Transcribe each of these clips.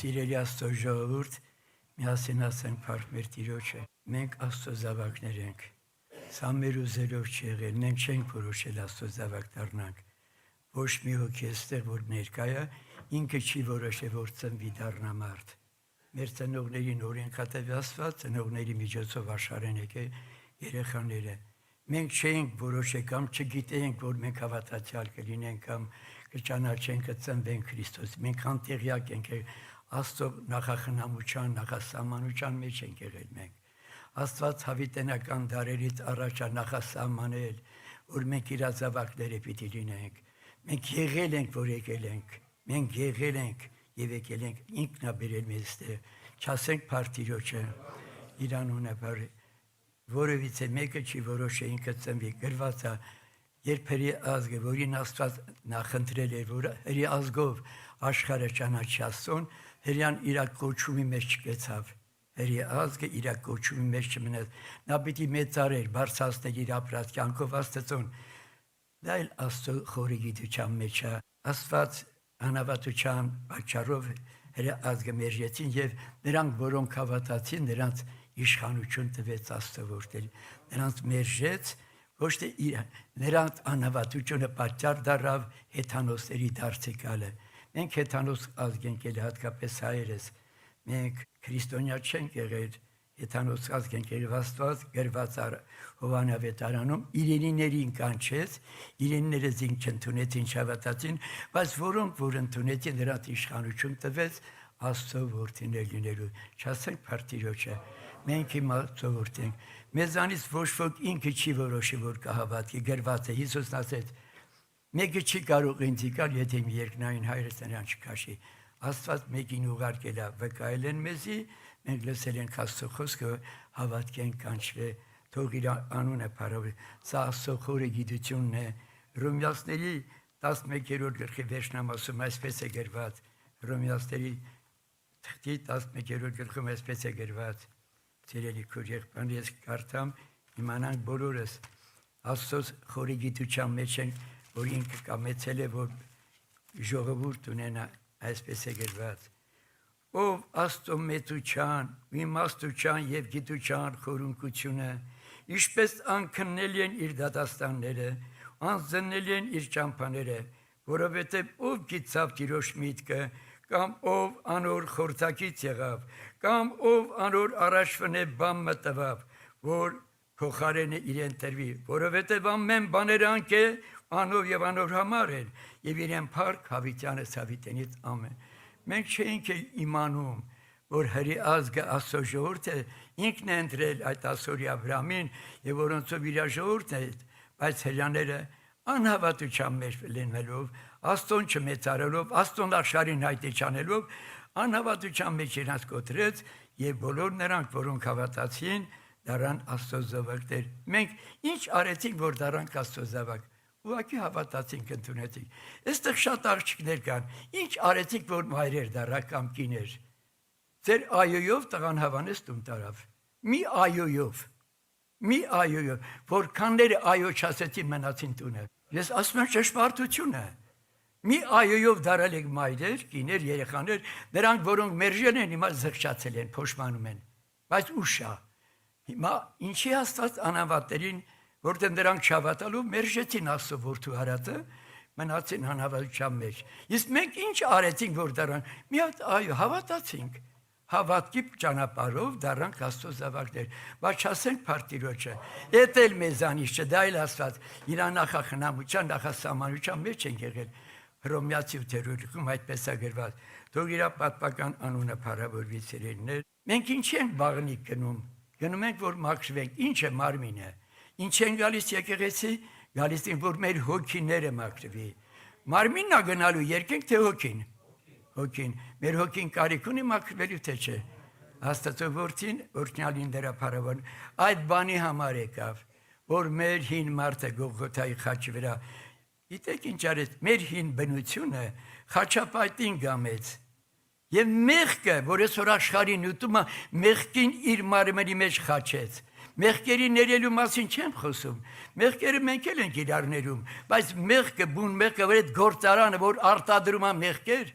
Սիրելի Աստծո ժողովուրդ, միասին ասենք փառք մեր Տիրոջը։ Մենք Աստծո զավակներ ենք։ Սա մեր ուզելով չի եղել, մենք չենք որոշել Աստծո զավակ դառնանք։ Ոչ մի հոգի էստեղ, որ ներկա է, ինքը չի որոշել, որ ծնվի դառնա մարդ։ Մեր ծնողներին օրենքատեւ Աստված, ծնողների միջոցով աշխարհեն եկել երեխաները։ Մենք չէինք որոշել կամ չգիտեինք, որ մենք հավատացյալ կլինենք կամ կճանաչենք, կծնվենք Քրիստոս։ Մենք անտեղյակ ենք Աստծո նախախնամության, նախասահմանության մեջ ենք եղել մենք։ Աստված հավիտենական դարերից առաջ նախասահմանել, որ մենք իր զավակները պիտի լինենք։ Մենք եղել ենք, որ եկել ենք։ Մենք եղել ենք եւ եկել ենք, ինքն է բերել մեզ այստեղ։ Չասենք փառք Տիրոջը, իր անունը բարի։ Որևիցե մեկը չի որոշել ինքը ծնվի, գրված է, երբ հերի ազգը, որին Աստված նախընտրել էր, որ հերի ազգով աշխարհը ճանաչի Աստծուն, հերյան իր կոչումի մեջ չկեցավ։ Հերի ազգը իր կոչումի մեջ չմնաց։ Նա պիտի մեծարեր, բարձրացնել իր ապրած կյանքով Աստծուն։ Դա էլ Աստծո խորի գիտության մեջ է։ Աստված անհավատության պատճառով հերի ազգը մերժեցին եւ նրանք, որոնք հավատացին, նրանց իշխանություն տվեց Աստծո որդել։ Նրանց մերժեց, ոչ թե նրանց անհավատությունը պատճառ դառավ հեթանոսների դարձիկալը։ Մենք հեթանոս ազգ ենք ել, հատկապես հայերս։ Մենք քրիստոնյա չենք եղել, հեթանոս ազգ ենք ել, Աստված գրված Հովհաննես ավետարանում իրենիներին կանչեց, իրենիները զինք չընդունեցին, չհավատացին, բայց որոնք որ ընդունեցին, նրանց իշխանություն տվեց Աստծո որդիներ լինելու։ Չասենք փառք Տիրոջը, մենք հիմա Աստծո որդի ենք։ Մեզանից ոչ ոք ինքը չի որոշի, որ կհավատի, գրված է, Հիսուսն ասեց, մեկը չի կարող ինձ գալ, եթե մի երկնային հայրս նրան չքաշի։ Աստված մեկին ուղարկել է, վկայել են մեզի, մենք լսել ենք Աստծո խոսքը, հավատքենք կանչվե, թող իր անունը փառվի։ Սա Աստծո խորը գիտությունն է։ Հռոմեացիների 11-րդ գլխի վերջնամ ասում, այսպես է գրված, Հռոմեացիների 11-րդ գլխում այսպես է գրված, սիրելի քույր եղբայր, ես կարդամ, իմանանք բոլորս Աստծո խորի գիտության մեջ ենք, որ ինքը կամեցել է, որ ժողովուրդ ունենա, այսպես է գրված, ով Աստծո մեծության, իմաստության եւ գիտության խորունկությունը, ինչպես անքննել են իր դատաստանները, անձննել են իր ճամփաները, որովհետեւ ով գիտավ Տիրոջ միտքը, կամ ով անոր խորտակից եղավ, կամ ով անոր առաջվնե բան մտավ, որ փոխարենը իրեն տրվի, որովհետեւ ամեն բաները անկե անով եւ անոր համար են, եւ իրեն փառք հավիտյանս հավիտենից ամեն։ Մենք չենք իմանում, որ հրի ազգը Աստծո ժողովուրդը ինքն է ընտրել այդ ասորի Աբրահամին եւ որոնցով իր ժողովուրդն է, բայց հрьяաները անհավատության մեջ լինելով, Աստծուն չմեծարելով, Աստծուն աշխարհին հայտի չանելով, անհավատության մեջ իրենց կոտրեց եւ բոլոր նրանք, որոնք հավատացին, դառան Աստծո զավակներ։ Մենք ինչ արեցինք, որ դառանք Աստծո զավակ։ Ուղղակի հավատացինք, ընդունեցինք։ Այստեղ շատ աղջիկներ կան։ Ինչ արեցիք, որ մայրեր դառաք կամ կիներ։ Ձեր այոյով տղան Հավանես տուն տարավ։ Մի այոյով, որքանները այո չասեցին մնացին տունը։ Ես ասում եմ ճշմարտությունը։ Մի այոյով դարել եք մայրեր, կիներ, երեխաներ, նրանք, որոնք մերժել են, հիմա զղջացել են, փոշմանում են։ Բայց ուշ է։ Հիմա ինչի Աստված անհավատներին, որտեղ նրանք չհավատալով մերժեցին Աստծո որդու հարատը, մնացին անհավատության մեջ։ Իսկ մենք ինչ արեցինք, որ դառան։ Մի հատ այո, հավատացինք։ Հավատքի ճանապարհով դառանք Աստծո զավակներ։ Բայց չասենք փառք Տիրոջը։ Էդ էլ մեզանից չէ, դա էլ Աստված իր նախախնամության, նախասահմանության մեջ են եղել։ Հռոմեացի 8-րդում այդպես է գրված։ Թող իր պատմական անունը փառավորվի սիրելիներ։ Մենք ինչ ենք բաղնիկ գնում։ Գնում ենք, որ մաքրվենք։ Ինչ է մարմինը։ Ինչ են գալիս եկեղեցի, գալիս են, որ մեր հոգիները մաքրվի։ Մարմինն է գնալու, երկենք թե հոգին։ Հոգին, մեր հոգին կարիք ունի մաքրվելու թե չէ։ Աստծո որդին, օրհնյալին դրա փառավոն, այդ բանի համար եկավ, որ մեր հին մարդը Գողգոթայի խաչի վրա, գիտեք ինչ արեց, մեր հին բնությունը խաչապատին գամեց։ Եվ մեղքը, որ այսօր աշխարհին ուտում է, մեղքին իր մարմնի մեջ խաչեց։ Մեղքերի ներելու մասին չեմ խոսում։ Մեղքերը մենք էլ ենք իրար ներում, բայց մեղքը, բուն մեղքը, որ այդ գործարանը, որ արտադրում է մեղքեր,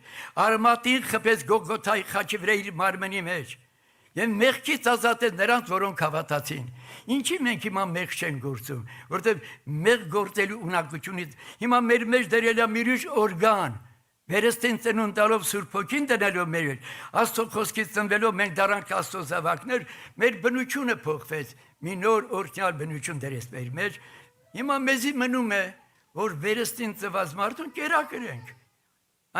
արմատին խփեց Գողգոթայի խաչի վրա իր մարմնի մեջ։ Եվ մեղքից ազատեց նրանց, որոնք հավատացին։ Ինչի մենք հիմա մեղք չենք գործում, որտեղ մեղք գործելու ունակությունից հիմա մեր մեջ դրել է մի ուրիշ օրգան։ Վերստին ծնունդ տալով Սուրբ Հոգին դնելով մեր Աստծո խոսքից ծնվելով մենք դառանք Աստծո զավակներ, մեր բնությունը փոխվեց, մի նոր օրհնյալ բնություն դրեց մեր մեջ։ Հիմա մեզի մնում է, որ վերստին ծնված մարդուն կերակրենք։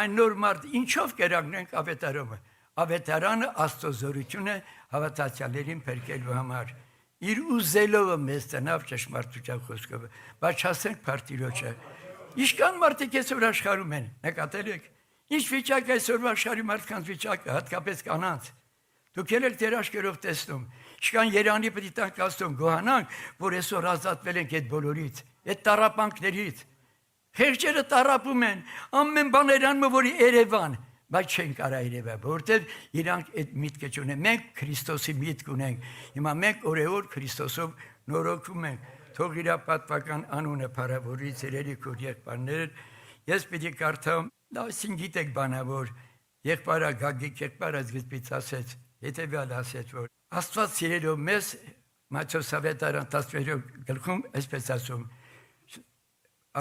Այն նոր մարդ ինչով կերակրենք ավետարանը։ Ավետարանը Աստծո զորությունը հավատացյալներին փրկելու համար։ Իր ուզելով մեզ տնավ ճշմարտության խոսքով, բայց չասենք Փարթիրոջը։ Իշքան մարդիկ այսօր աշխարհում են, նկատել եք։ Ինչ վիճակ է այսօր աշխարհի մարդկանց վիճակը, հատկապես կանանց։ Դուք եք դեր աշկերով տեսնում։ Իշքան Երանի պետք է տանք Աստծուն գոհանանք, որ այսօր ազատվել ենք այդ բոլորից, այդ տառապանքներից։ Խեղճերը տառապում են, ամեն բան երանում է, որի Երևան, բայց չեն կարող երևալ, որովհետև իրանք այդ միտքը չունեն։ Մենք Քրիստոսի միտք ունենք։ Հիմա մենք օրեօր Քրիստոսով նորոգվում ենք։ Թող իր պատվական անունը փառավորի ծերերի քուր եղբայրներ։ Ես պիտի կարդամ, դասին գիտեք բանա, որ եղբայրը Գագիկ եղբայրը զգիծից ասեց, հետևյալ ասեց, որ Աստված սիրելով մեզ, Մատթեոս ավետարան 16 գլխում այսպես ասում,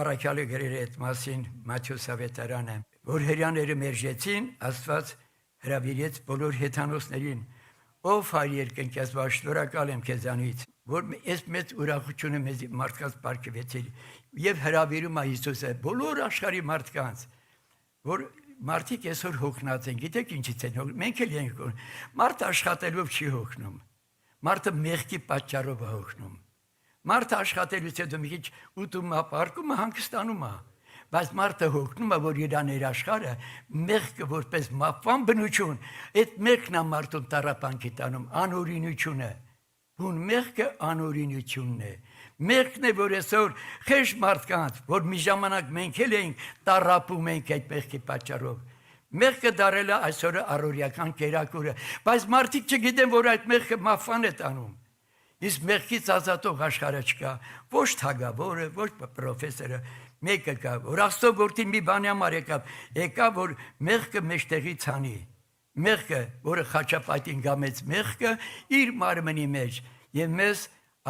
առաքյալը գրել է այդ մասին Մատթեոս ավետարանը, որ հրյաները մերժեցին, Աստված հրավիրեց բոլոր հեթանոսներին, ով հայր երկնքից, շնորհակալ եմ քեզանից, որ այս մեծ ուրախությունը մեզ մարդկանց բարգեւեցիր եւ հրավիրում է Հիսուսը բոլոր աշխարհի մարդկանց, որ մարդիկ այսօր հոգնած են, գիտեք ինչից են հոգնում, մենք էլ ենք հոգնում, մարդը աշխատելով չի հոգնում, մարդը մեղքի պատճառով է հոգնում, մարդը աշխատելուց հետո մի քիչ ուտում է, ապարկում է, հանգստանում է, բայց մարդը հոգնում է, որ իր ներաշխարը մեղքը որպես մապվան բնություն, այդ մեղքն է մարդուն տառապանքի տանում, անօրինությունը, բուն մեղքը անօրինությունն է, մեղքն է, որ այսօր խեղճ մարդկանց, որ մի ժամանակ մենք էլ էինք տառապում ենք այդ մեղքի պատճառով, մեղքը դարել է այսօր առօրյական կերակուրը, բայց մարդիկ չգիտեն, որ այդ մեղքը մապվան է տանում, իսկ մեղքից ազատող աշխարհը չկա, ոչ թագավորը, ոչ պրոֆեսորը, մեկը կա, որ Աստծո որդին մի բան համար եկավ, որ մեղքը մեջտեղի ցանի, մեղքը, որը խաչապատին գամեց մեղքը իր մարմնի մեջ եւ մեզ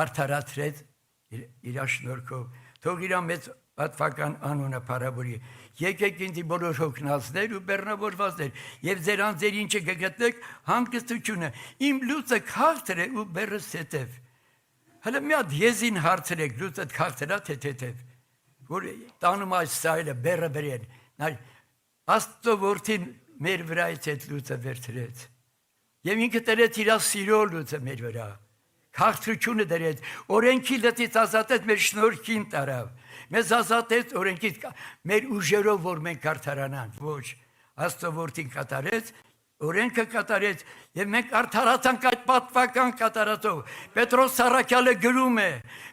արդարացրեց իր շնորհքով, թող իր մեծ պատվական անունը փառավորի, եկեք ինձ բոլոր հոգնածներ ու բեռնավորվածներ եւ ձեր անձերի ինչը կգտնեք հանգստությունը, իմ լույսը քաղցր է ու բեռը սետև, հələ մի հատ եզին հարցրեք, լույսը քաղցր է թե թեթև, որ տանում այս սայլը բեռը բերեն, Աստծո որդին մեր վրայից այդ լույսը վերցրեց եւ ինքը դրեց իր սիրո լույսը մեր վրա, քաղցրությունը դրեց, օրենքի լծից ազատեց, մեր շնորհքին տարավ, մեզ ազատեց օրենքից, մեր ուժերով, որ մենք արդարանանք, ոչ, Աստծո որդին կատարեց, օրենքը կատարեց եւ մենք արդարացանք այդ պատվական կատարածով։ Պետրոս Սարաքյալը գրում է.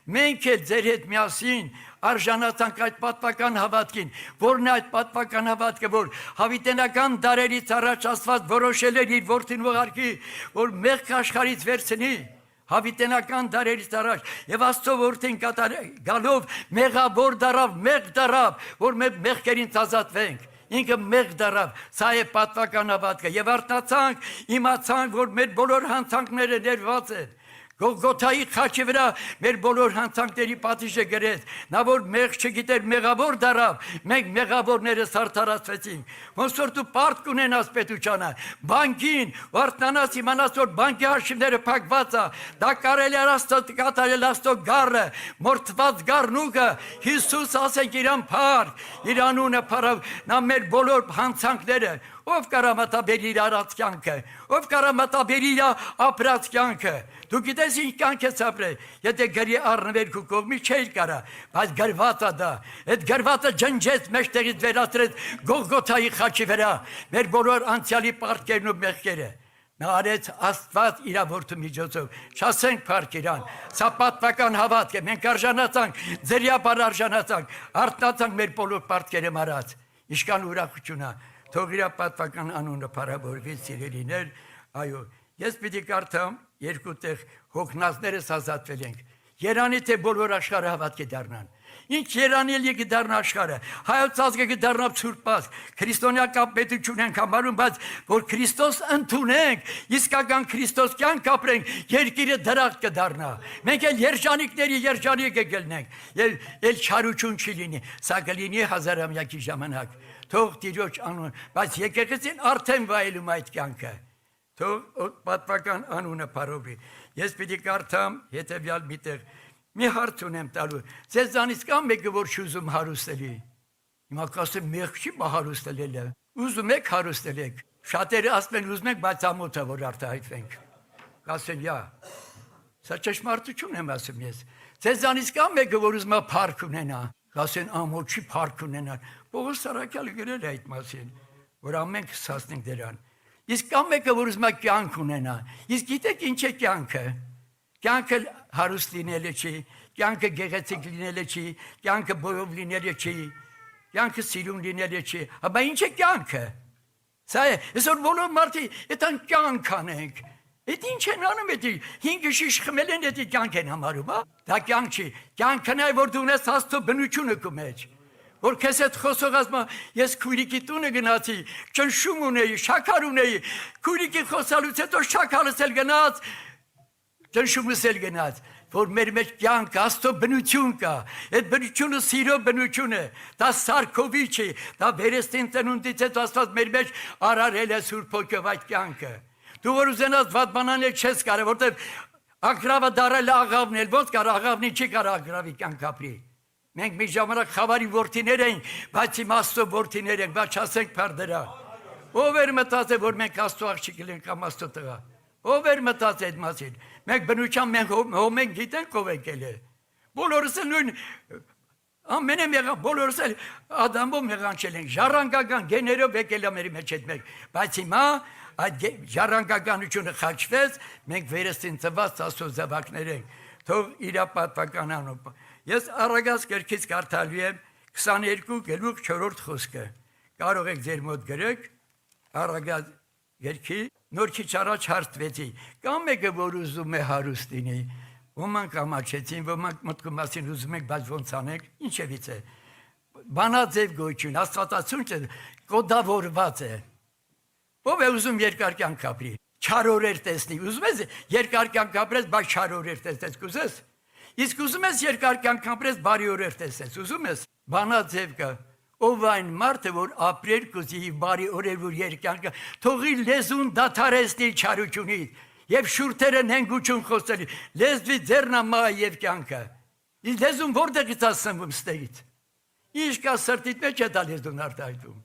մենք էլ ձեր հետ միասին արժանացանք այդ պատվական հավատքին, որն է այդ պատվական հավատքը, որ հավիտենական դարերից առաջ Աստված որոշել էր իր որդին ուղարկի, որ մեղք աշխարհից վերցնի, հավիտենական դարերից առաջ եւ Աստծո որդին գալով մեղավոր դարավ, մեղ դարավ, որ մենք մեղքերից ազատվենք։ Ինքը մեղ դարավ, սա է պատվական հավատքը եւ արթնացանք, իմացանք, որ մեր բոլոր հանցանքները ներված են։ Գողգոթայի խաչի վրա մեր բոլոր հանցանքների պատիժը գրեց, նա որ մեղ չգիտեր մեղավոր դարավ, մենք մեղավորներս արդարացվեցինք, ոնց որ դու պարտք ունենաս պետությանը, բանկին, արթնանաս իմանաս, որ բանկի հաշիվները փակված է, դա կարելի է կատարել Աստծո գառը, մորթված գառնուկը, Հիսուս ասենք իրան փառք, իր անունը փառավ, նա մեր բոլոր հանցանքները, ով կարամատաբերի իր արած կյանքը, ով կարամատաբերի իր ապրած կյանքը, դու գիտես ինչ կյանք ես ապրել, եթե գրի առնվեր քու կողմի չէր կարա, բայց գրված է դա, այդ գրվածը ջնջեց մեջտեղից վերացրեց Գողգոթայի խաչի վրա, մեր բոլոր անցյալի պարտքերն ու մեղքերը, նա արեց Աստված իր որդու միջոցով, չասենք փառք իրան, սա պատվական հավատք է, մենք արժանացանք, ձերիապար արժանացանք, արթնացանք մեր բոլոր պարտքերը մարած, ինչքան ուրախություն է, թող իր պատվական անունը փառավորվի սիրելիներ, այո, Ես պիտի կարդամ երկու տեղ հոգնածներս ազատվել ենք։ Երանի թե բոլոր աշխարհը հավատքի դառնան։ Ինչ երանելի կդառնա աշխարհը։ Հայոց ազգը կդառնա ցուրտ ազգ։ Քրիստոնեական պետություն ենք համարում, բայց որ Քրիստոս ընդունենք, իսկական Քրիստոս կյանք ապրենք, երկիրը դրախտ կդառնա։ Մենք էլ երջանիկների երջանիկ կգտնենք։ Եվ էլ չարություն չի լինի, սա կլինի հազարամյակի ժամանակ։ Թող Տիրոջ անուն, բայց եկեղեցին արդեն վայելում այդ կյանքը։ Թող պատվական անունը բարովի։ Ես պիտի կարդամ հետևյալ միտեղ մի հարց ունեմ տալու։ Ձեզանից կա մեկը, որ չուզում հարուստելի։ Հիմա կասեմ, մեղք չի հարուստելը։ Ուզում եք հարուստելեք։ Շատերը ասում են ուզում եք, բայց ամոթ է, որ արտահայտվենք։ Կասեն, «Յա»։ Սա ճշմարտություն եմ ասում ես։ Ձեզանից կա մեկը, որ ուզում է փառք ունենա։ Կասեն, ամոթ չի փառք ունենալ։ Պողոս Սարաքյալը գրել է այդ մասին, որ ամենք հասնենք դրան։ Իսկ կա մեկը, որ ուզում է կյանք ունենա։ Իսկ գիտեք ինչ է կյանքը։ Կյանքը հարուստ լինելը չի, կյանքը գեղեցիկ լինելը չի, կյանքը բոյով լինելը չի, կյանքը սիրուն լինելը չի։ Բայց ինչ է կյանքը։ Սա է, այսօր բոլոր մարդիկ այդան կյանք անենք։ Այդ ինչ են անում, այդ 5 շիշ խմել են, այդ կյանք են համարում, հա։ Դա կյանք չի։ Կյանքն է, որ դու ունես Աստծո բնությունը քո մեջ։ Որ քեզ հետ խոսողած ես քույրիկի տունը գնացի, ճնշում ունեի, շաքար ունեի, քույրիկի խոսալուց հետո շաքարս էլ գնաց, ճնշումս էլ գնաց, որ մեր մեջ կյանք Աստծո բնություն կա, այդ բնությունը սիրո բնություն է, դա սարքովի չի, դա վերստին ծնունդից հետո Աստված մեր մեջ արարել է Սուրբ Հոգով այդ կյանքը։ Դու որ ուզենաս վատ բան անել չես կարող, որտեղ ագրավը դարել աղավն էլ, ոնց կարող աղավնի չի կարող ագրավի կյանք ապրի։ Մենք մի ժամանակ խավարի որդիներ ենք, բայց իմ Աստծո որդիներ ենք, բայց չասենք փառ դրա։ Ով էր մտածել, որ մենք Աստծո աղջիկ ենք կամ Աստծո տղա։ Ով էր մտածել այդ մասին։ Մենք բնության մենք հոմենք գիտենք ով ենք էլ։ Բոլորս էլ նույն ամենը եղան, բոլորս էլ Ադամով եղանչել ենք, ժառանգական գեներով եկել է մեր մեջ այդ մեկ։ Բայց հիմա այդ ժառանգականությունը խաչվեց, մենք վերստին ծված Աստծո զավակներ ենք։ Թող իր պատվական անուն։ Ես Առագած գրքից կարդալու եմ 22 գլուխ 4-րդ խոսքը։ Կարող եք ձեր մոտ գրեք Առագած գրքի նորքից առաջ հարցվեցի։ Կամ մեկը որ ուզում է հարուստ լինի, ոմանք ամաչեցին, ոմանք մտքում ասին ուզում եք, բայց ոնց անեք, ինչևից է։ Բանաձև գոյություն, աստվածացությունը կոդավորված է։ Ով է ուզում երկար կյանք ապրի, չար օրեր տեսնի, ուզում ես երկար կյանք ապրես, բայց չար օրեր տեսնես, կուզես։ Իսկ ուզում ես երկար կյանք ապրես, բարի օրեր տեսնես, ուզում ես բանաձև կա, ով այն մարդը, որ ապրեր կուզի բարի օրեր, որ երկյանքը, թողի լեզուն դադարեցնի չարությունից, եւ շուրթերը հենգություն խոսելի, լեզվի ձեռնամա եւ կյանքը։ Իսկ լեզուն որտեղից ասում ստեղից։ Ինչ կա սրտիդ մեջ է դա լեզուն արտահայտում։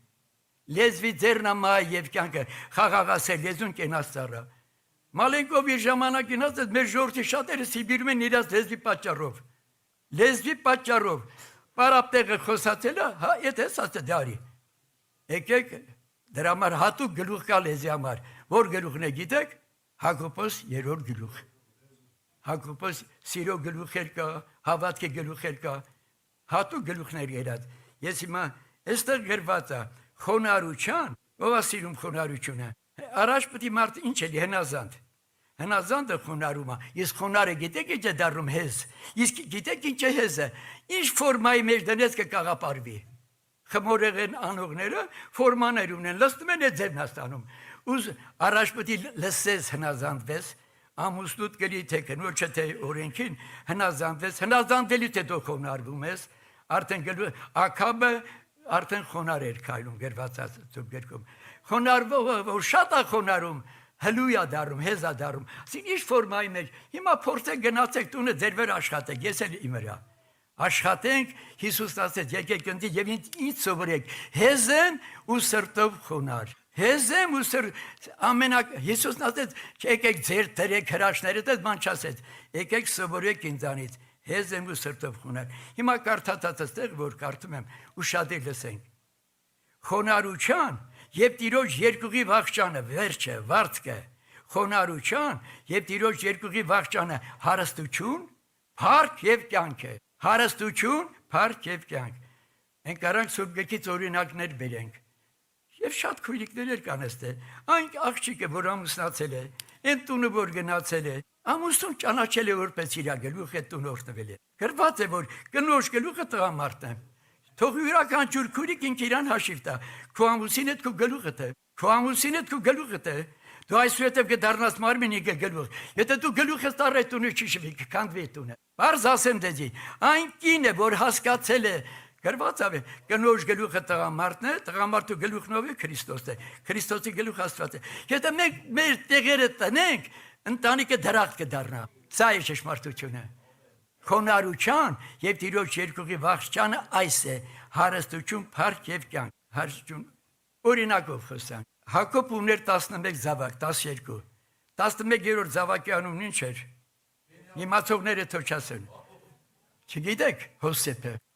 Լեզվի ձեռնամա եւ կյանքը, խաղաղասեր լեզուն կենաց ծառա։ Մալենկով իր ժամանակին ասեց, մեր ժողովրդի շատերը Սիբիրում են իրաց լեզվի պատճառով։ Լեզվի պատճառով պարապտեղը խոսացել է, հա, եթե ասած դարի։ Եկեք դրա համար հատուկ գլուխ կա լեզվի համար։ Որ գլուխն է գիտեք, Հակոբոս 3-րդ գլուխ։ Հակոբոս սիրո գլուխեր կա, հավատքի գլուխեր կա, հատուկ գլուխներ երած։ Ես հիմա այստեղ գրված է խոնարհության, ով է սիրում խոնարհությունը։ Առաջ պետք է մարդ ինչ էլի հնազանդ։ Հնազանդը խոնարհում է, իսկ խոնարհը գիտեք ինչ է դառնում հեզ։ Իսկ գիտեք ինչ է հեզը։ Ինչ ֆորմայի մեջ դնես կկաղապարվի։ Խմորեղեն անողները ֆորմաներ ունեն, լստում են այդ ձևն ստանում։ Ուզ առաջ պետք է լսես հնազանդվես, ամուսնուդ գլի թե կնոջը թե օրենքին հնազանդվես, հնազանդվելուց հետո խոնարհվում ես, արդեն գլու Աքաբը արդեն խոնարհ էր քայլում գրված է գրքում։ Խոնարհվողը շատ է խոնարհում, հլույա դառնում, հեզա դառնում։ Ասին ինչ ֆորմայի մեջ։ Հիմա փորձեք գնացեք տունը ձեր վրա աշխատեք, ես էլ իմ վրա։ Աշխատենք, Հիսուս ասեց, եկեք ընտի եւ ինչ սովորեք։ Հեզեն ու սրտով խոնարհ։ Հեզեմ ու ամենակ Հիսուսն ասեց, եկեք ձեր դրեք հրաշները, դες բան չասեց։ Եկեք սովորեք ինձանից։ Հեզեմ ու սրտով խոնարհ։ Հիմա կարդացած այստեղ որ կարդում եմ, ուշադիր լսենք։ Խոնարհության եւ Տիրոջ երկուղի վախճանը վերջը վարձքը խոնարհության եւ Տիրոջ երկուղի վախճանը հարստություն, փառք եւ կյանք է։ Հարստություն, փառք եւ կյանք։ Մենք կարանք Սուրբ Գրքից օրինակներ բերենք։ Եվ շատ քույրիկներ կան այստեղ։ Այն աղջիկը, որ ամուսնացել է, Այն տունը որ գնացել է, ամուսնուն ճանաչել է որպես իր գլուխ է տուն օրտնվել է։ Գրված է որ կնոջ գլուխը տղամարդն է։ Թող յուրաքանչյուր քուրիկ ինք իրան հաշիվ տա։ Քո ամուսինն է քո գլուխը թե։ Քո ամուսինն է քո գլուխը թե։ Դու այսուհետև կդառնաս մարմինի գլուխ։ Եթե դու գլուխը տարրե տունը չշվի, կքանդվի տունը։ Բարձ ասեմ դեզի, այն կինը որ հասկացել է գրված է կնոջ գլուխը տղամարդն է, տղամարդու գլուխն ով է Քրիստոսն է։ Քրիստոսի գլուխը Աստված է։ Եթե մենք մեր տեղերը տնենք, ընտանիքը դրախտ կդառնա։ Սա է ճշմարտությունը։ Խոնարհության եւ Տիրոջ երկուղի վախճանը այս է՝ հարստություն, փառք եւ կյանք։ Հարստություն օրինակով խոսանք։ Հակոբ ուներ 11 զավակ, 12։ 11-րդ զավակի անունն ինչ էր։ Իմացողները թող չասեն։ Չգիտեք,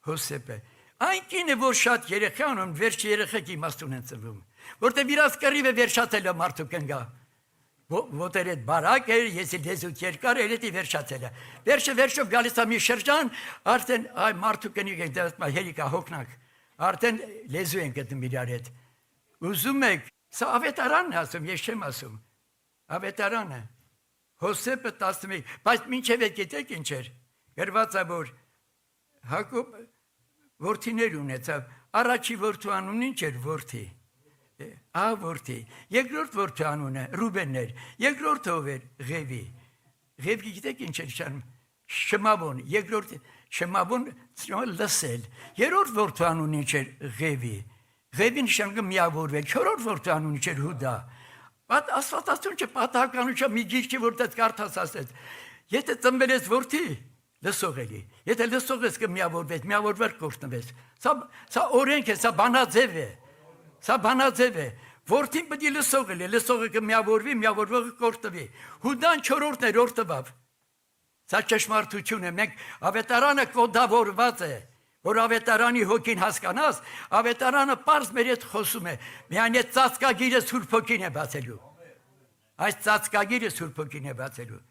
Հոսեփը։ Այն կինը, որ շատ երեխա ունեն, վերջի երեխեք իմաստուն են ծնվում, որտեղ իրաց կռիվը վերջացել է մարդու կնգա։ Ոտեր այդ բարակ էր, ես լեզուց երկար էր, էդի վերջացել է։ Վերջով գալիս է մի շրջան, արդեն այ մարդու կնիկ ենք դասում, հերիկա հոգնանք, արդեն լեզու են գտնում իրար հետ։ Ուզում եք, սա ավետարանն է ասում, ես չեմ ասում։ Ավետարանը։ Հոսեփը 11, բայց մինչև գիտեք ինչ էր։ Գրված է որ Հակոբ որդիներ ունեցավ, առաջի որդու անունն ինչ էր որդի։ Որդի, երկրորդ որդու անունը Ռուբենն էր, երկրորդը ով էր Ղևի։ Ղևի գիտեք ինչ էր շարում, Շմավոն, երկրորդ Շմավոն լսել, երրորդ որդու անունն ինչ էր Ղևի։ Ղևին նշանակում միավորվել, չորրորդ որդու անունն ինչ էր Հուդա։ Բայց Աստվածաշունչը պատահականություն մի գիրք որտեղ կարդաց ասեց, եթե ծնվել ես որդի լսող էլի, եթե լսող ես կմիավորվես, միավորվել կորտնվես։ Սա օրենք է, սա բանաձև է։ Սա բանաձև է, որդին պետք է լսող էլի, լսողը կմիավորվի, միավորվողը կորտնվի։ Հուդան չորրորդն էր օրտվավ։ Սա ճշմարտություն է, մենք ավետարանը կոդավորված է, որ ավետարանի հոգին հասկանաս, ավետարանը պարզ մեր հետ խոսում է, միայն այդ ծածկագիրը Սուրբ Հոգին է բացելու։ Այս ծածկագիրը Սուրբ Հոգին է բացելու։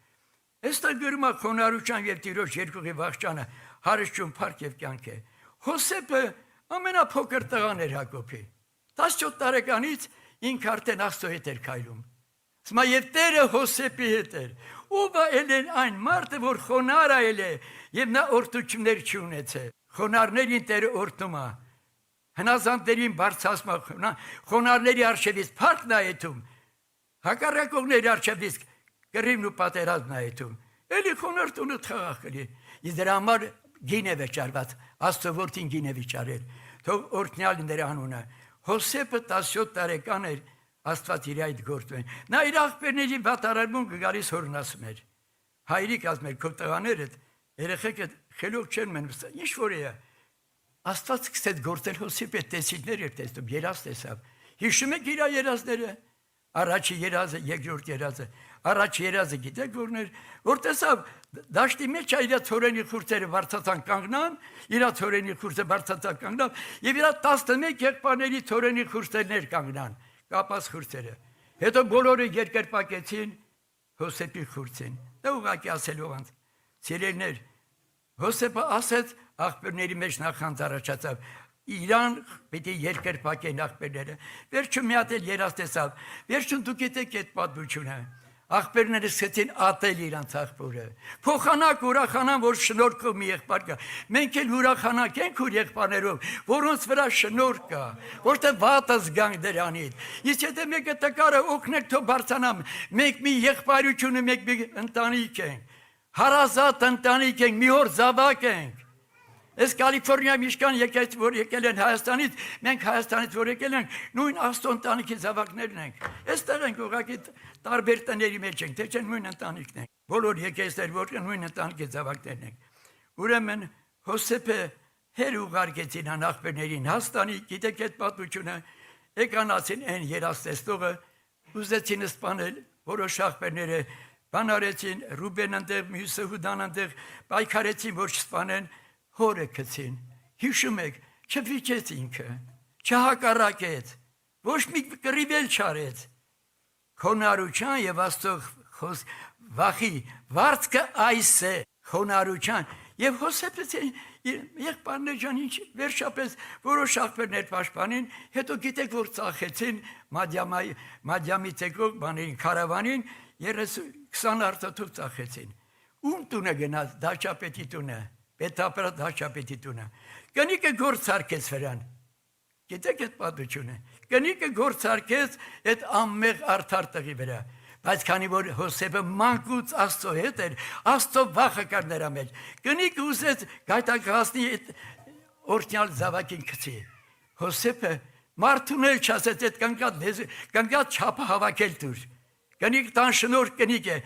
Այստեղ գրում է խոնարհության եւ Տիրոջ երկուղի վախճանը, հարստություն, փառք եւ կյանք է։ Հոսեփը ամենափոքր տղան էր Հակոբի։ 17 տարեկանից ինքը արդեն Աստծո հետ էր քայլում։ Սմա եւ Տերը Հոսեփի հետ էր։ Ով է այն մարդը, որ խոնարհ է եւ նա օրդություններ չունեցել։ Խոնարհներին Տերը օրդում է։ Հնազանդներին բարձրացնում է, խոնարհների արժևից փառքն է եթում։ Հակառակողների արժևից կռիվն ու պատերազմն է եթում։ Էլի խոնարհ տունը թաղախ կլի։ Իսկ դրա համար գին է վճարված, Աստծո որդին գին է վճարել։ Թող օրհնյալ նրա անունը։ Հոսեփը 17 տարեկան էր, Աստված իր այդ գործում է։ Նա իր աղբերների վատարարմուն գալիս հորն ասում էր. հայրիկ ասում էր, քո տղաներդ երեխեքը խելոք չեն մնում, ինչ որ է։ Աստված սկսեց գործել Հոսեփի տեսիլներ էր տեսնում, երազ տեսավ։ Հիշում եք իր երազները։ Առաջի երազը, երկրորդ երազը։ Առաջի երազը գիտեք որն էր, որ տեսավ դաշտի մեջ իր ցորենի խուրձերը բարձրացան կանգնան, իր ցորենի խուրձը բարձրացան կանգնան, եւ իր 11 եղբայրների ցորենի խուրձերներ կանգնան, կապած խուրձերը։ Հետո բոլորը երկրպագեցին Հոսեփի խուրձին։ Դա ուղղակի ասելով անց։ Սիրելիներ, Հոսեփը ասեց աղբերների մեջ նախանձ առաջացավ։ Իրան պետք է երկրպագեն աղբերները։ Վերջում մի հատ էլ երազ տեսավ։ Վերջում դուք գիտեք այդ պատմությունը։ Աղբերները սկսեցին ատել իրանց աղբորը։ Փոխանակ ուրախանան, որ շնորհքով մի եղբայր կա։ Մենք էլ ուրախանանք ենք ու եղբայրներով, որոնց վրա շնորհ կա, որտեղ վատը զգանք դրանից։ Իսկ եթե մեկը տկարը օգնել թող բարձրանամ, մենք մի եղբայրություն ու մեկ ընտանիք ենք։ Հարազատ ընտանիք ենք, մի օր զավակ ենք։ Այս Կալիֆոռնիա միշկան եկել որ եկել են Հայաստանից, մենք Հայաստանից որ եկել ենք, նույն Աստծո ընտանիքի զավակներն ենք։ Այստեղ ենք ուղղակի տարբեր տների մեջ ենք, թե չէ նույն ընտանիքն ենք։ Բոլոր եկեղեցիներ որ նույն ընտանիքի զավակներն ենք։ Ուրեմն Հոսեփը հեր ուղարկեցին աղբերներին Հայաստանի, գիտեք այդ պատմությունը, եկանացին այն երաստեսնողը, ուզեցին սպանել որոշ աղբերները, բանարեցին Ռուբեն այնտեղ, մյուսը Հուդան այնտեղ, պայքարեցին որ չսպանեն, հորը գցին, հիշում եք, չվիճեց ինքը, չհակառակեց, ոչ մի կռիվ չարեց, խոնարհության եւ Աստծո վախի վարձքը այս է, խոնարհության եւ Հոսեփը եղբայրներ ջան ինչ վերջապես որոշ աղբերներ պաշտպանին, հետո գիտեք որ ծախեցին Մադիամի ցեկող բաներին քարավանին 20 արտոթով ծախեցին։ Ում տունը գնաց, դաշապետի տունը, պետապրա դաշապետի տունը։ Կնիկը գործ սարքեց վրան։ Գիտեք այդ պատմությունը։ Կնիկը գործ սարքեց այդ անմեղ արդար տղի վրա։ Բայց քանի որ Հոսեփը մանկուց Աստծո հետ էր, Աստծո վախը կար նրա մեջ։ Կնիկը ուզեց գայթակղացնի այդ օրհնյալ զավակին գցի։ Հոսեփը մարդուն էլ չասեց այդ կնկատ չափը հավաքել դուր։ Կնիկ տան շնորհ կնիկ է։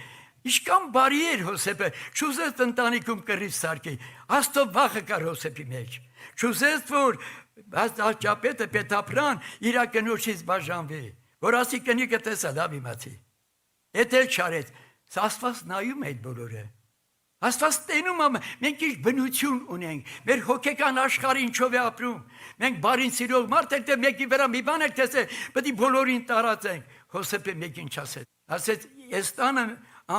Ինչքան բարի էր Հոսեփը, չուզեց ընտանիքում կռիվ սարքի։ Աստծո վախը կար Հոսեփի մեջ։ Չուզեց որ դաշապետը պետապրան իր կնոջից բաժանվի, որ ասի կնիկը տեսա լավ իմացի։ Էդ էլ չարեց, Աստված նայում է այդ բոլորը։ Աստված տենում է, մենք ինչ բնություն ունենք, մեր հոգեկան աշխարհը ինչով է ապրում։ Մենք բարին սիրող մարդ ենք, թե մեկի վրա մի բան եք տեսել, պետք է բոլորին տարածենք։ Հոսեփը մեկին չասեց։ Ասեց, ես տանը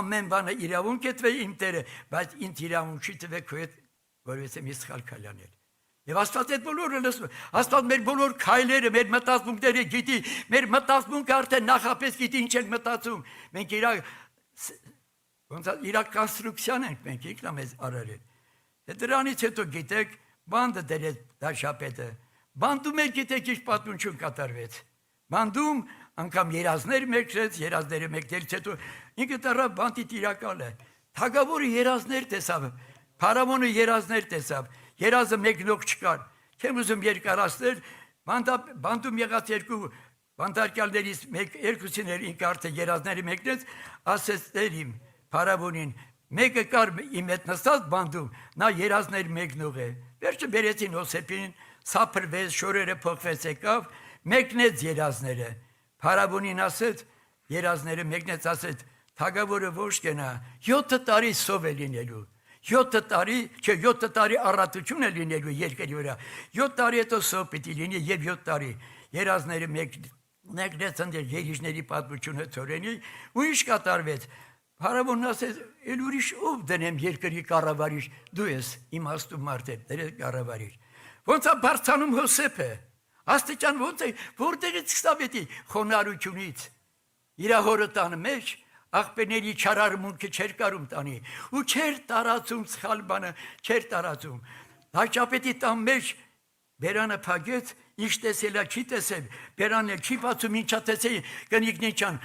ամեն բանը իրավունք է տվել իմ Տերը, բայց ինձ իրավունք չի տվել քո հետ, որովհետև ես սխալ քայլ անել։ Եվ Աստված այդ բոլորը լսում։ Աստված մեր բոլոր քայլերը, մեր մտածմունքները գիտի, մեր մտածմունքը արդեն նախապես գիտի ինչ ենք մտածում։ Մենք իր կոնստրուկցիան ենք մենք եկնա մեզ արարել։ Դրանից հետո գիտեք, բանդը դրեց դաշապետը։ Բանդում էլ գիտեք ինչ պատմություն կատարվեց։ Բանդում անգամ երազներ մեկրեց, երազները մեկնելուց հետո ինքը դառավ բանդի տիրակալը։ Թագավորը երազներ տեսավ, Փարավոնը երազներ տեսավ, երազը մեկնող չկար։ Չեմ ուզում երկարացնել, բանդում եղած երկու բանդարկյալներից երկուսին էր ինքը արդեն երազները մեկնեց, ասեց իմ Փարավոնին, մեկը կար իմ հետ նստած բանդում, նա երազներ մեկնող է։ Վերջը բերեցին Հոսեփին, սափրվեց, շորերը փոխվեց եկավ, մեկնեց երազները։ Փարավոնին ասեց, երազները մեկնեց, ասեց, թագավորը ոչ կենա, 7 տարի սով է լինելու, 7 տարի առատություն է լինելու երկրի վրա, 7 տարի հետո սով պիտի լինի և 7 տարի, երազները մեկնեց ընդեր երիժների պատմությունը ծորենի, ու ինչ կատարվեց, Փարավոնն ասեց, էլ ուրիշ ով դնեմ երկրի կառավարիչ, դու ես իմաստուն մարդ է, դրե կառավարիչ, ոնց է բարձանում Հոսեփը, աստիճան ոնց է, որտեղից սկսավետի խոնարհությունից, իր հորը տանը մեջ, աղբերների չարարմունքը չեր կարում տանի, ու չեր տարածում սխալ բանը, չեր տարածում, դաշապետի տան մեջ բերանը փակեց, ինչ տեսել է, չի տեսել, բերանն էլ չի բացում, ինչա տեսել, կնիկն ինչան,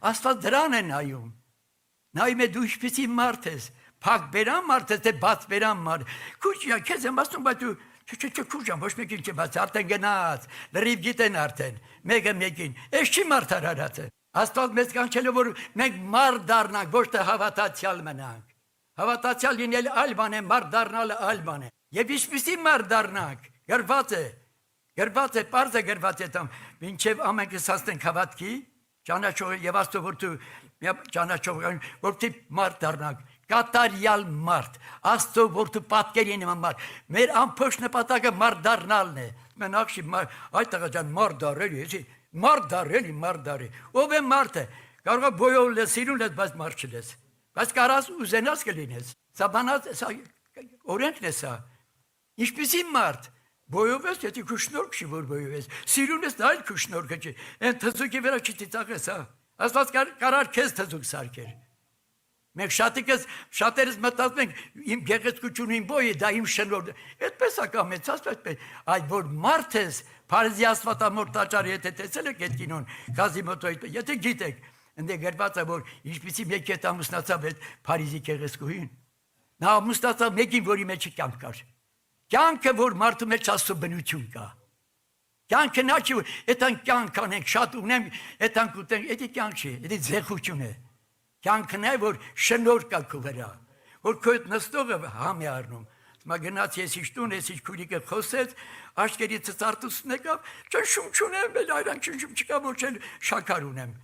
Աստված դրան է նայում, նայում է դու ինչպիսի մարդ ես, փակ բերան մարդ ես, թե բաց բերան մարդ, քուջա, քեզ եմ ասում, բայց դու քուջան, ոչ մեկին չի բաց, արդեն գնաց, լրիվ գիտեն արդեն, մեկը մեկին, ես չի մարդ արարածը, Աստված մեզ կանչել է, որ մենք մարդ դառնանք, ոչ թե հավատացյալ մնանք, հավատացյալ լինել այլ բան է, մարդ դառնալը այլ բան է, եւ ինչպիսի մարդ դառնանք, գրված է, պարզ է գրված է տամ, մինչև ամենքս հասնենք հավատքի, ճանաչողը եւ Աստծո որդու ճանաչողը որտի մարդ դառնանք կատարյալ մարդ Աստծո որդու պատկերի նման մարդ մեր ամբողջ նպատակը մարդ դառնալն է մենախշի այդ տղաջան մարդ դառելի ով է մարդը կարող է բոյով լես սիրուն լես բայց մարդ չլես բայց կարաս ուզենաս կլինես սա բանած օրենքն է սա ինչպիսի մարդ Բոյով ես, եթե քու շնորհք չի, որ բոյով ես, սիրուն ես, դա այլ քու շնորհքը չի, են թզուկի վրա չի ծիծաղես, Աստված կարար քեզ թզուկ սարքեր։ Մենք շատերս մտածում ենք, իմ գեղեցկությունը իմ բոյ է, դա իմ շնորհը, այդպես է կամեցած, այդ որ մարդ ես, Փարիզի Աստվածամոր տաճարի հետ տեսել եք այդ կինոն, Կազիմոտոյի, եթե գիտեք, ընդ գրված է, որ ինչպիսի մեկի հետ ամուսնացավ այդ Փարիզի գեղեցկուհին, նա ամուսնացավ մեկին, որի մեջ կյանք կար։ Կյանքը, որ մարդու մեջ Աստծո բնություն կա։ Կյանքը նա չի, այդան կյանք անենք, շատ ունեմ, այդան կուտենք, այդի կյանք չի, այդի ձեղություն է։ Կյանքն է, որ շնորհ կա քո վրա, որ քո հետ նստողը համ է առնում։ Հիմա գնաց ես իջ տուն, ես իջ քուրիկը խոսեց, աչքերից ծարտուսն եկավ, ճնշում չունեմ, էլ այրան ճնշում չկա, որ չել շաքար ունեմ։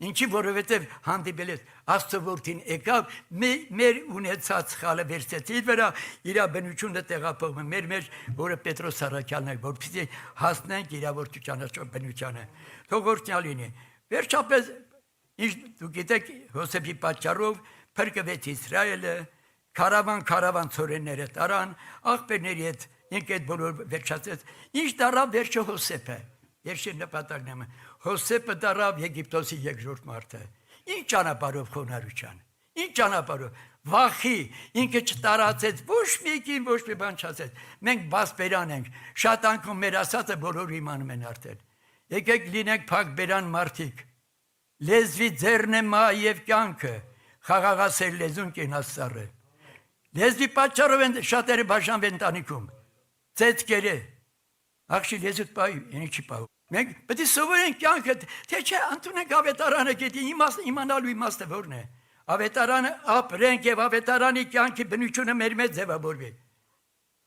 Ինչի, որովհետև հանդիպել ես Աստծո որդին եկավ, մեր ունեցած խալը վերցեց իր վրա, իր բնությունը տեղափոխում, մեր մեջ, որը Պետրոս Սարաքյանն է, որպեսզի հասնենք իր որդու ճանաչող բնությանը։ Թող օրհնյալ լինի։ Վերջապես, դուք գիտեք, Հոսեփի պատճառով փրկվեց Իսրայելը, քարավան ցորենները տարան, աղբերների հետ ինքը այդ բոլոր վերջացեց։ Ինչ դառավ վերջը Հոսեփը։ Երկշի նպատակն է, Հոսեփը դառավ Եգիպտոսի երկրորդ մարդը։ Ինչ ճանապարհով խոնարհության։ Ինչ ճանապարհով վախի ինքը չտարածեց ոչ մեկին ոչ մի բան չասեց։ Մենք բասբերան ենք, շատ անգամ մեր ասածը բոլորը իմանում են արդեն։ Եկեք լինենք փակբերան մարդիկ։ Լեզվի ձեռն է մա եւ կյանքը, խաղաղասեր լեզուն կենասարը։ Լեզվի պատճառով են շատերը բաժանվեն ընտանիքում։ Ծեծկերը աղջի լեզուտ պահի, ինի չի պահում։ Մենք պետք է սովորենք կյանքը, թե չէ ընդունենք ավետարանը, գիտի իմանալու իմաստը որն է։ Ավետարանը ապրենք եւ ավետարանի կյանքի բնությունը մեր մեջ ձևավորվի։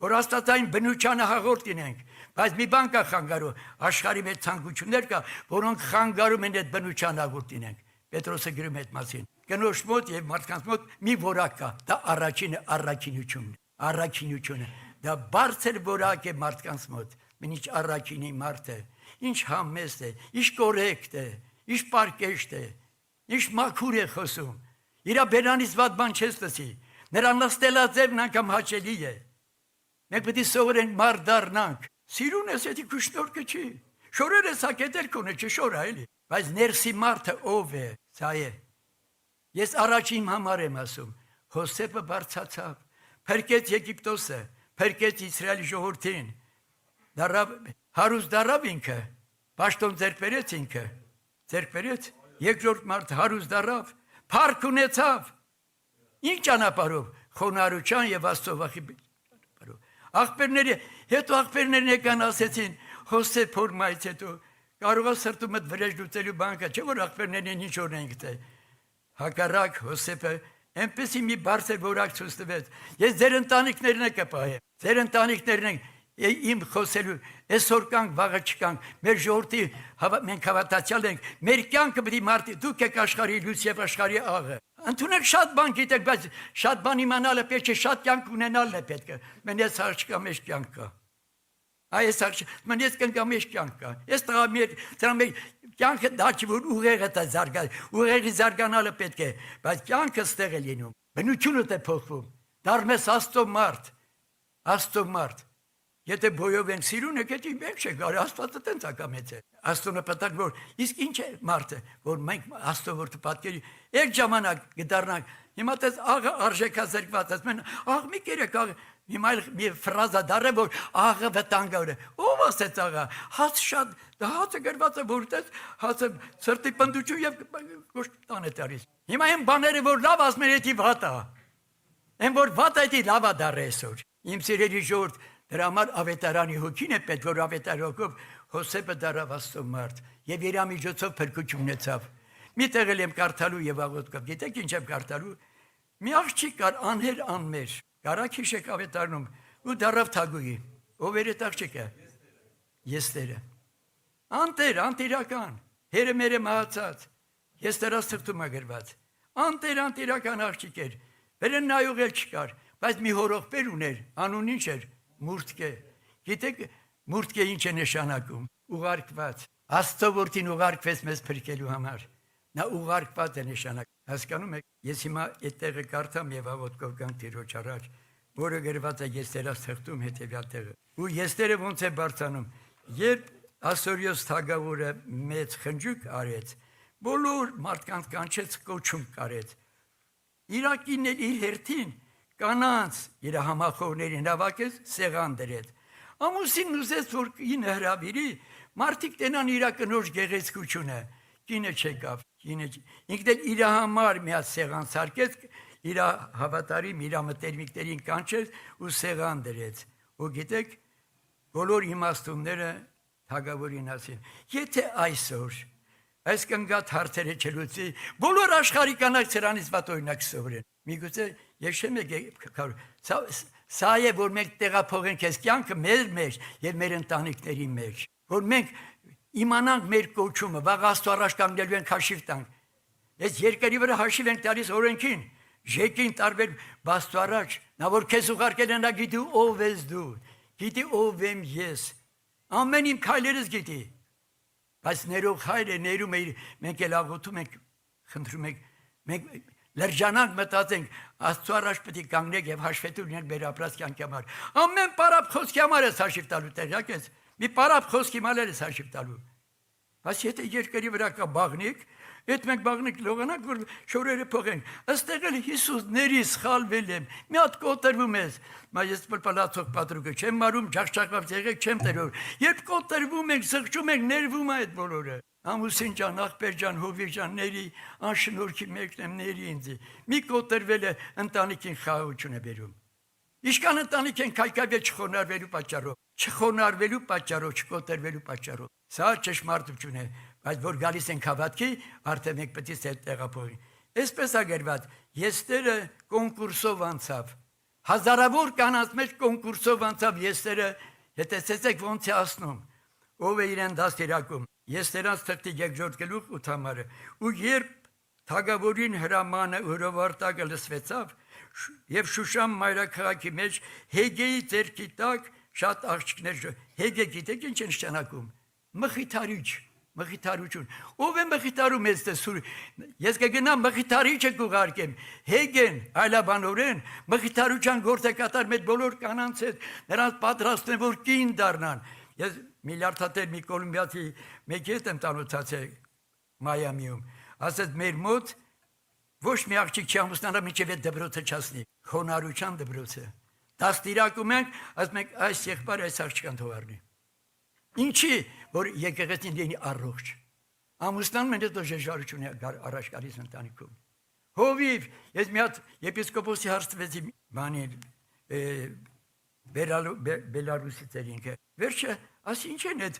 Որ աստվածային բնությանը հաղորդ լինենք, բայց մի բան կա խանգարում, աշխարհի մեջ ցանկություններ կա, որոնք խանգարում են այդ բնության հաղորդ լինենք։ Պետրոսը գրում է այդ մասին։ Կնոջ մոտ եւ մարդկանց մոտ մի որակ կա, դա առաջինը առաքինությունն է։ Առաքինությունը դա բարձր որակ է մարդկանց մոտ։ Մինչ առաքինի մարդը ինչ համեստ է, ինչ կորեկտ է, ինչ պարկեշտ է, ինչ մաքուր է խոսում։ Իրա բերանից վատ բան չես լսի։ Նրա նստելաձևն անգամ հաճելի է։ Մենք պետք է սովորենք մարդ դառնանք։ Սիրուն ես, եթե քո շնորհքը չի։ Շորերը սակետեր կունը չշորա էլի։ Բայց ներսի մարդը ով է, սա է։ Ես առաջին համար եմ ասում, Հոսեփը բարձացավ, փրկեց Եգիպտոսը, փրկեց Իսրայելի ժողովրդին։ Դարավ հարուստ դարավ ինքը, պաշտոն ձեռք բերեց ինքը, ձեռք բերեց, երկրորդ մարդ հարուստ դարավ, փառք ունեցավ։ Ինչ ճանապարհով, խոնարհության եւ Աստծո վախի ճանապարհով։ Աղբերները, հետո աղբերներն եկան ասեցին, Հոսեփ հորմայից հետո կարող է սրտումդ վրեժ լուծելու բան կա, չէ՞ որ աղբերներն ինչ օրենք թե։ Հակառակ Հոսեփը այնպեսի մի բարձր որակ ցույց տվեց։ Ես ձեր ընտանիքներն եք կպահեմ, ձեր ընտանիքներն եք իմ խոսելու, այսօր կանք, վաղը չկանք, մեր ժողովրդի մենք հավատացյալ ենք, մեր կյանքը պետք է մարդի, դուք եք աշխարհի լույս եւ աշխարհի աղը։ Ընդունեք շատ բան գիտեք, բայց շատ բան իմանալը պետք է, շատ կյանք ունենալն է պետք է։ Մենես արժկա մեջ կյանք կա։ Այս արժ, մենես կյանք մեջ կյանք կա։ Այս տղամեր, դրա մեջ կյանքը դա չի որ ուղեղը դա զարգա, ուղեղի զարգանալը պետք է, բայց կյանքը ստեղ է լինում։ Բնությունը դե փոխվում։ Դառնես Աստծո մարդ, Աստծո մարդ։ Եթե բոյով ենք սիրուն եք, եթե մենք չենք գարի, Աստվածը տենց ակամեց է։ Աստոնը պտակ որ, իսկ ինչ է մարդը, որ մենք Աստծո որդը պատկերի, այդ ժամանակ գդառնանք, հիմա տես աղը արժեքազրկված, ասում են, աղ մի կերեք, աղ, հիմա մի ֆրազա դառը, որ աղը վտանգավոր է, ով ասեց աղը, հաց շատ, դա հացը գրված է, որ տես, հացը սրտի պնդուչու և գոշտան է տարիս։ Հիմա են բաները, որ լավ ասում են, էդի վատ է, են որ վատ է, էդի լավ է դառը այսօր, իմ սիրելի ժողովուրդ, դրա համար ավետարանի հոգին է պետք, որ ավետարանի հոգով Հոսեփը դառավ Աստծո մարդ եւ իր միջոցով փրկություն ունեցավ։ Մի տեղ եմ կարդալու եւ աղոթքով, գիտեք ինչ եմ կարդալու։ Մի աղջիկ կար անհեր անմեր, Կարաքիշեք ավետարանում ու դառավ թագուհի։ Ով էր այդ աղջիկը։ Եստերը։ Անտեր, անտիրական, հերը մերը մահացած։ Եստերա սրտում է գրված։ Անտիրական աղջիկ էր։ Վերեն նայող էլ չկար, բայց մի հորողբեր ուներ, անուն ինչ էր։ Մուրտկե, գիտեք մուրտկե ինչ է նշանակում, ուղարկված, Աստծո որդին ուղարկվեց մեզ փրկելու համար, նա ուղարկված է նշանակ, հասկանում եք, ես հիմա այդ տեղը կարդամ եւ աղոթքով գանք Տիրոջ առաջ, որը գրված է Եստերա սրտում հետեւյալ տեղը, ու Եստերը ոնց է բարձանում, երբ Ասորիոս թագավորը մեծ խնջույք արեց, բոլոր մարդկանց կանչեց կոչում կարեց, Իրակին էլ իր հերթին կանանց իր համախոհներին հավաքեց, սեղան դրեց։ Ամուսինն ուզեց, որ կինը հրավիրի, մարդիկ տենան իր կնոջ գեղեցկությունը, կինը չեկավ, ինքն էլ իր համար մի հատ սեղան սարքեց, իր հավատարիմ, իր մտերմիկներին կանչեց ու սեղան դրեց։ Ու գիտեք, բոլոր իմաստունները թագավորին ասին, եթե այսօր այս կնգատ հարցերը չլուծի, բոլոր աշխարհի կանայք սրանից վատ օրինակ սովորեն։ Միգուցե ես չեմ եկել, սա է, որ մենք տեղափոխենք այս կյանքը մեր մեջ եւ մեր ընտանիքների մեջ, որ մենք իմանանք մեր կոչումը, վաղ Աստծո առաջ կանգնելու ենք հաշիվ տանք։ Այս երկրի վրա հաշիվ ենք տալիս օրենքին, ժեկին տարբեր Աստծո առաջ, նա որ քեզ ուղարկել է, նա գիտի ով ես դու, գիտի ով եմ ես, ամեն իմ քայլերս գիտի։ Բայց ներող հայր է, ներում է, մենք էլ աղոթում ենք, խնդրում ենք, մենք լրջանանք մտածենք, Աստծո առաջ պետք է կանգնենք եւ հաշվետու լինենք մեր ապրած կյանքի համար։ Ամեն պարապ խոսքի համար ես հաշիվ տալու, տեղյակ ես։ Մի պարապ խոսքի համար ես հաշիվ տալու։ Բայց եթե երկրի վրա կա բաղնիկ, Այդ մենք բաղնիկ լողանանք, որ շորերը փողենք։ Այստեղ էլ Հիսուս ների սխալվել եմ։ Մի հատ կոտրվում ես։ Բայց ես պլպլացող պատրուկը չեմ մարում, ջախջախված եղեք չեմ տերոր։ Երբ կոտրվում ենք, սղճում ենք, ներվում է այդ բոլորը։ Ամուսին ջան, աղբեր ջան, հովիվ ջան, ների, անշնորհքի մեկն եմ, ների ինձ։ Մի կոտրվել է ընտանիքին խաղաղություն է բերում։ Իշքան ընտանիք են քայքայվել չխոնարհվելու պատճառով, չխոնարհվելու պատճառով, չկոտրվելու պատճառով։ Սա ճշմարտություն է, բայց որ գալիս են հավատքի, արդեն մենք պետք է տեղափոխենք։ Այսպես է գրված, Եստերը կոնկուրսով անցավ։ Հազարավոր կանանց մեջ կոնկուրսով անցավ Եստերը, հետեցեք ոնց է ասնում։ Ով է իրեն դաստիարակում։ Եստերans թղթի 2-րդ գլուխ 8 համարը։ Ու երբ թագավորին հրամանը հրովարտակը լսվեցավ, եւ Շուշան մայրաքաղաքի մեջ Հեգեի ձեռքի տակ շատ աղջիկներ Հեգե գիտեք ինչ է նշանակում։ Մխիթարիչ, մխիթարություն։ Ով է մխիթարում ես դեսուր։ Ես կգնամ մխիթարիչը կուղարկեմ։ Հեգեն այլաբանորեն մխիթարության գործ է կատարում այդ բոլոր կանանց հետ, նրանց պատրաստեն որ կին դառնան։ Ես միլիարդատեր մի կոլումբիացի մեկի հետ եմ տանոթացել Մայամիում։ Ասեց մեր մոտ ոչ մի աղջիկ չի ամուսնանա մինչև այդ դպրոցը չասնի, խոնարհության դպրոցը։ Դաստիարակում ենք, ասում ենք այս եղբայր այս աղջկան թող առնի։ Ինչի, որ եկեղեցին լինի առողջ։ Ամուսնանում են հետո ժեժարություն է առաջ գալիս ընտանիքում։ Հովիվ, ես մի հատ եպիսկոպոսի հարցվեցի բանի Բելարուսից էր ինքը։ Վերջը, ասի ինչ են այդ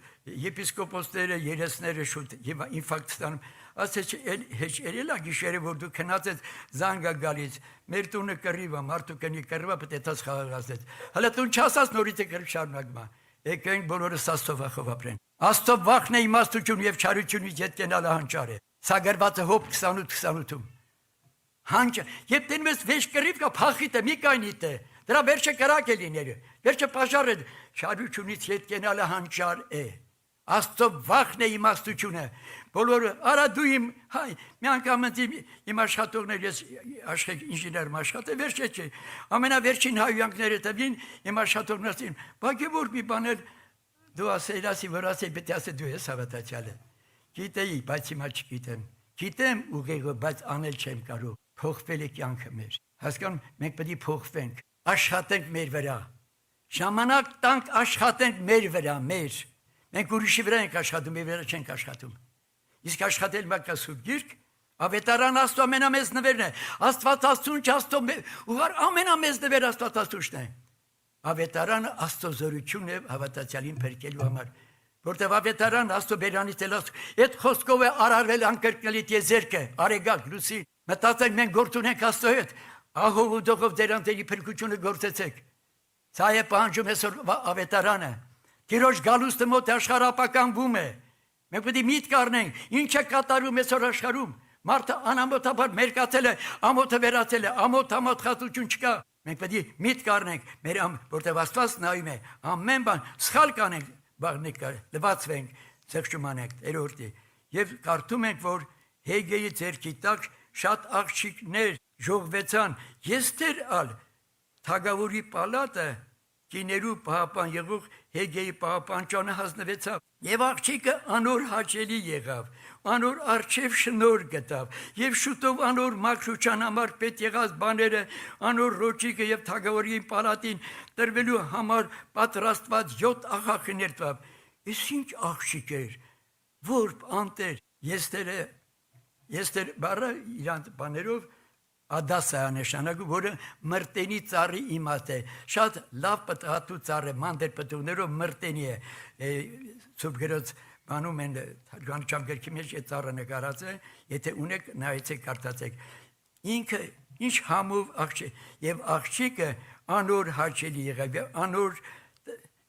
եպիսկոպոսները, երեսները շուտ եւ ինֆարկտ ստանում։ Ասեց հեչ երելա գիշերը որ դու քնած ես զանգա գալիս։ Մեր տունը կռիվ է, մարդու կնի կռիվը պետք է տաս խաղաղացած։ Հələ տուն չասած նորից է կռիվ շարունակում։ Եկենք բոլորս Աստծո վախով ապրեն։ Աստծո վախն է իմաստություն եւ չարությունից յետ կենալը հանճար է։ Սա գրված է Հոբ 28:28-ում։ Հանճ, երբ դնում ես վեճ կռիվ կա փախիտ է, մի կայնիտ է։ Դրա վերջը կրակ է լինելու։ Վերջը պաշար է, չարությունից յետ կենալը հանճար է։ Աստծո վախն է իմաստությունը։ Բոլորը արա դու իմ հայ, մի անգամ իմ աշխատողներ ես աշխեք ինժեներում աշխատել, վերջը չէ։ Ամենավերջին հայույանքները տվին իմ աշխատողներին։ Բակի որ մի բան էլ դու ասել ասի որ ասի պետք է ասել դու ես հավատացյալը։ Գիտեի, բայց հիմա չգիտեմ։ Գիտեմ ուղիղը, բայց անել չեմ կարող։ Փոխվել է կյանքը մեր։ Հասկանում, մենք պետք է փոխվենք, աշխատենք մեր վրա։ Ժամանակ տանք աշխատենք մեր վրա, մեր։ Մենք ուրիշի վրա ենք աշխատում, մեր վրա չենք աշխատում։ Իսկ աշխատել մակա սուրբ գիրք, ավետարան Աստծո ամենամեծ նվերն է։ Աստված Աստծուն Աստծո ուղղար ամենամեծ նվեր Աստված Աստծուն է։ Ավետարանը Աստծո զորությունն է հավատացյալին փրկելու համար։ Որտեւ ավետարան Աստծո բերանից էլ այդ խոսքով է արարվել անկրկնելի տիեզերքը, արեգակ լուսի։ Մտածենք մենք գործ ունենք Աստծո հետ։ Ահով ու դողով ձեր անտերի փրկությունը գործեցեք։ Սա է պահանջում այսօր ավետարանը։ Տիրոջ գալուստը մոտ աշխարհապականվում է։ Մենք պետք է միտք առնենք, ինչ է կատարում այսօր աշխարհում։ Մարդը անամոթաբար մերկացել է, ամոթը վերացել է, ամոթ խածություն չկա։ Մենք պետք է միտք առնենք, մեր որտեղ Աստված նայում է, ամեն բան սխալ կանենք, բաղնիկ լվացվենք, ծխճումանենք, երրորդի։ Եվ կարդում ենք, որ Հեգեի ձեռքի տակ շատ աղջիկներ ժողվեցան, Եստեր ալ թագավորի պալատը կիներու պահապան եղող Հեգեի պահապանճանը հանձնվեցավ, եւ աղջիկը անոր հաճելի եղավ, անոր արչեւ շնոր գտավ, եւ շուտով անոր մաքրության համար պետ եղած բաները անոր ռոճիկը եւ թագավորի պալատին տրվելու համար պատրաստված 7 աղախներ տվավ։ Իսկ ինչ աղջիկ էր, որ անտեր Եստեր բառը իրանց բաներով Ադասա նշանակում, որը մրտենի ծառի իմաստ է, շատ լավ պտղատու ծառ է, մանտեր պտուղներով մրտենի է, Սուրբ գրոց բանում են թարգմանության գրքի մեջ այդ ծառը նկարած է, եթե ունեք նայեցեք կարդացեք, ինքը ինչ համով աղջիկ եւ աղջիկը անոր հաճելի եղավ, անոր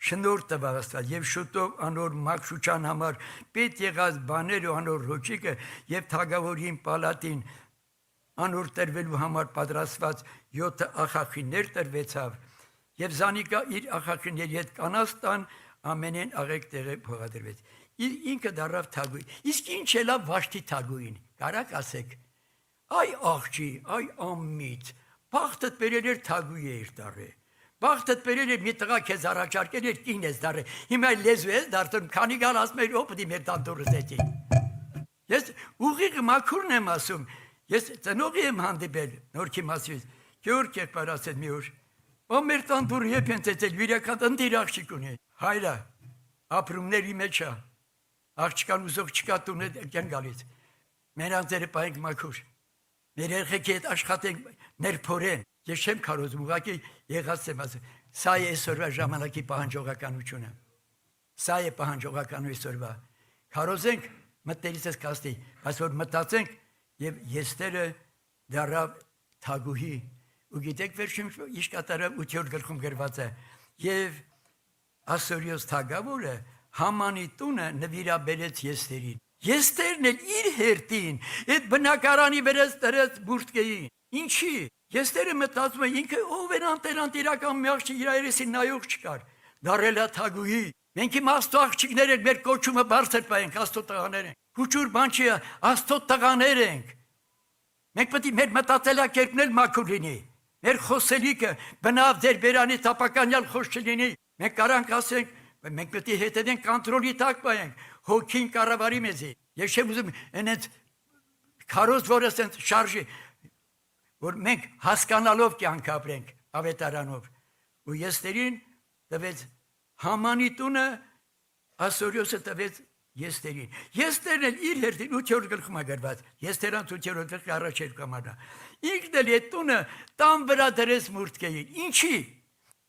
շնոր տվավ Աստված եւ շուտով անոր մաքրության համար պետ եղած բաները անոր ռոճիկը եւ թագավորին պալատին անոր տրվելու համար պատրաստված 7 աղախիններ տրվեցավ եւ Զանիկա իր աղախինների հետ կանաստան ամենեն աղեկ տեղը փոխադրվեց։ Ինքը դառավ թագուհի։ Իսկ ինչ է լավ Վաշտի թագուհին։ Կարակ ասեք։ Այ աղջի, այ ամմիտ, բախտդ բերել էր թագուհի էր դառը։ Բախտդ բերել էր մի տղա քեզ առաջարկել էր կին ես դառը։ Հիմա լեզու ես դարձնում, քանի գալ ասում էր օպդի մեր տանտորս էտի։ Ես ուղիղ մաքուրն եմ ասում, ես ծնողի եմ հանդիպել Նորքի Մասից, Գեորգ եղբայր ասեց մի օր, ո մեր տան դուր եփ են ծեծել, վիրակատ ընտիր աղջիկ ունի, հայրը, ապրումների մեջ է, աղջկան ուզող չկա տունը կեն գալից, մեր անձերը պայենք մաքուր, մեր երեխեքի հետ աշխատենք ներփորեն, ես չեմ քարոզում, ուղղակի եղած եմ ասում, սա է այսօրվա ժամանակի պահանջողականությունը, սա է պահանջողական այսօրվա, քարոզենք մտներից ես կաստի, բայց որ մտածենք և եստերը դարավ թագուհի, ու գիտեք վերջում իշ կատարավ 8-րդ գլխում գրված է, և Ասորիոս թագավորը Համանի տունը նվիրաբերեց եստերին, եստերն էլ իր հերտին, այդ բնակարանի վերած տրեց բուրդկեին, ինչի, եստերը մտածում է ինքը ով էր անտերանտիրական մի աղջիկ իր երեսին նայող չկար, դարել է թագուհի, մենք իմ աստո աղջիկներ ենք, մեր կոչումը բարձր պայենք, աստո տղաներ ենք, հուչուր բան չի, աստո տղաներ ենք, մենք պետք է մեր մտածելակերպն էլ մաքուր լինի, մեր խոսելիքը բնավ ձեր բերանի տապականյալ խոս չլինի, մենք կարանք ասենք, մենք պետք է հետևենք կոնտրոլի տակ պայենք, հոգին կառավարի մեզի, ես չեմ ուզում այնց քարոզ, որ ասենց շարժի, որ մենք հասկանալով կյանք ապրենք ավետարանով, ու եստերին տվեց Համանի տունը Ասորիոսը տվեց եստերին, եստերն էլ իր հերտին 8-րդ գլխում է գրված, եստերանց 8-րդ գլխի առաջ երկու համարը, ինքն էլ այդ տունը տան վրա դրեց մուրդկեին, ինչի,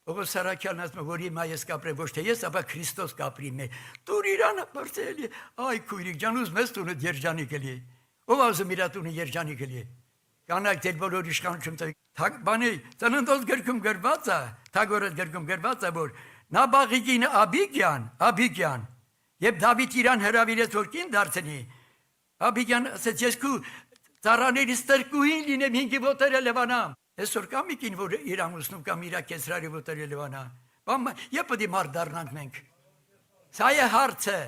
Պողոս Սարաքյանն ասում է, որ հիմա ես կապրեմ, ոչ թե ես, ապա Քրիստոս կապրի մեր, տուր իրանը բարձելի, այ քույրիկ ջան, ուզում ես տունը երջանիկ էլի, ով ասում իրա տունը երջանիկ էլի, կանայք ձեր բոլոր իշխանություն բանի, ծննդոց գրքում գրված է, թագորոց գրքում գրված է, որ Նաբաղիկին Աբիգյան, և Դավիթ իրան հրավիրեց, որ կին դարձնի, Աբիգյան ասեց, ես քու ծառաներից տրկուհին լինեմ 5 ոտերը լվանամ, այսօր կա մի կին, որ իր ամուսնում կամ իր կեսրարի ոտերը լվանա, և պետք է մարդ դառնանք մենք, սա է հարցը,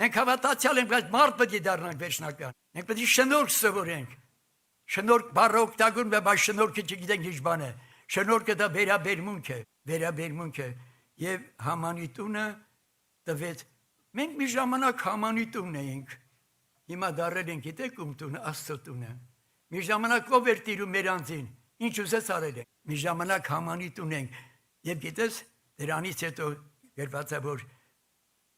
մենք հավատացյալ ենք, բայց մարդ պետք է դառնանք վերջնական, մենք պետք է շնորհք սովորենք, շնորհք բառը օգտագործում է, բայց շնորհքը չգիտենք ինչ բան է, շնորհքը դա վերաբերմունք է, և Համանի տունը տվեց, մենք մի ժամանակ Համանի տունն էինք, հիմա դարել ենք, գիտեք ում տունը, Աստծո տունը, մի ժամանակ ով էր տիրում մեր անձին, ինչ ուզեց արել ենք, մի ժամանակ Համանի տուն ենք, և գիտես, դրանից հետո գրված է, որ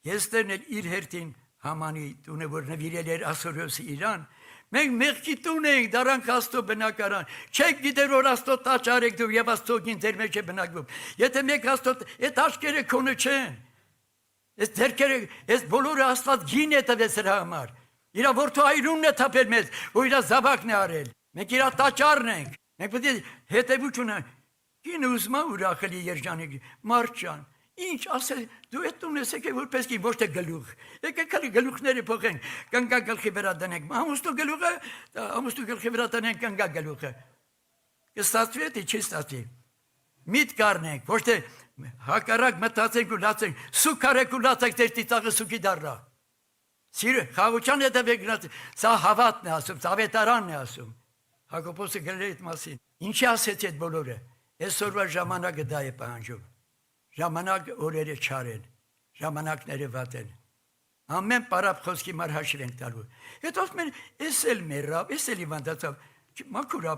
եստերն էլ իր հերթին Համանի տունը, որ նվիրել էր Ասորիոսի իրան, մենք մեղքի տուն ենք, դարանք Աստծո բնակարան, չեք գիտեր, որ Աստծո տաճար եք դուք և Աստծո գին ձեր մեջ է բնակվում, եթե մեկ Աստծո, այդ աչքերը քոնը չեն, այս ձեռքերը, այս բոլորը Աստված գին է տվեց նրա համար, իր որդու այրունն է թափել մեզ, որ իր զավակն է արել, մենք իր տաճարն ենք, մենք պետք է հետևություն ունենք, կինը ուզում է ուրախելի երջանիկ, մարդ ջան, ինչ ասել, դու այդ տունն ես եկել որպես կին, ոչ թե գլուխ, եկեք քալի գլուխները փոխենք, կնգա գլխի վրա դնենք, ամուսնու գլխի վրա դնենք կնգա գլուխը, կստացվի է, չի ստացվի, միտ կարնենք, ոչ թե հակառակ մտածենք ու լացենք, սուք արեք ու լացեք ձեր ծիծաղը սուքի դառնա, խաղության հետևեք գնացեք, սա հավատն է ասում, սա ավետարանն է ասում, Հակոբոսը գրել է այդ մասին, ինչի ասեց այդ բոլորը, այսօրվա ժամանակը դա է պահանջում, ժամանակ օրերը չար են, ժամանակները վատ են, ամեն պարապ խոսքի մար հաշր ենք տալու, հետ ասում են, ես էլ մերավ, ես էլ իվանդացավ, մաքուր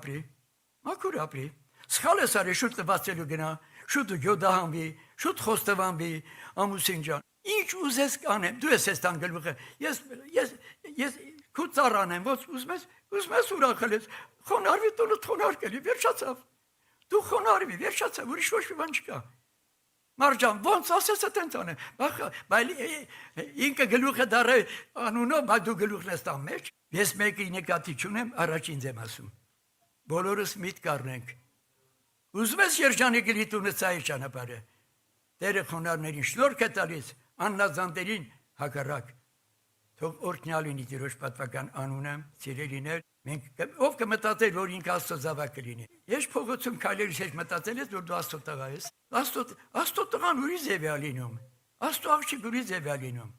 ապրի, սխալ ես արի, շուտ լվացելու գնա, շուտ գյոդահանվի, շուտ խոստվանվի, ամուսին ջան, ինչ ուզես կանեմ, դու ես ես տան գլուխը, ես քու ծառան եմ, ուզում ես ուրախել ես, խոնարվի տունը թոնարկելի, վերջացավ, դու խոնարվի, վերջացավ, ուրիշ ոչ մի բան չկա, Մարջան, ոնց ասես է տենց անեմ, բայց ինքը գլուխը դարը անունով, բայց դու գլուխն ես տան մեջ, ես մեկի նկատի չունեմ, առաջին ձեմ ասում, բոլորս միտ կառնենք, ուզում ես երջանիկ լինի տունը ծայի ճանապարհը, Տերը խոնարհներին շնորհք է տալիս, աննազանդերին հակառակ, թող օրհնյալ լինի Տիրոջ պատվական անունը, սիրելիներ, ով կմտածեր, որ ինքը Աստծո զավակը լինի։ Ես փողոցում քայլելիս հետ մտածել ես, որ դու Աստծո տղա ես։ Աստծո տղան ուրիշ ձև է լինում։ Աստծո աղջիկ ուրիշ ձև է լինում։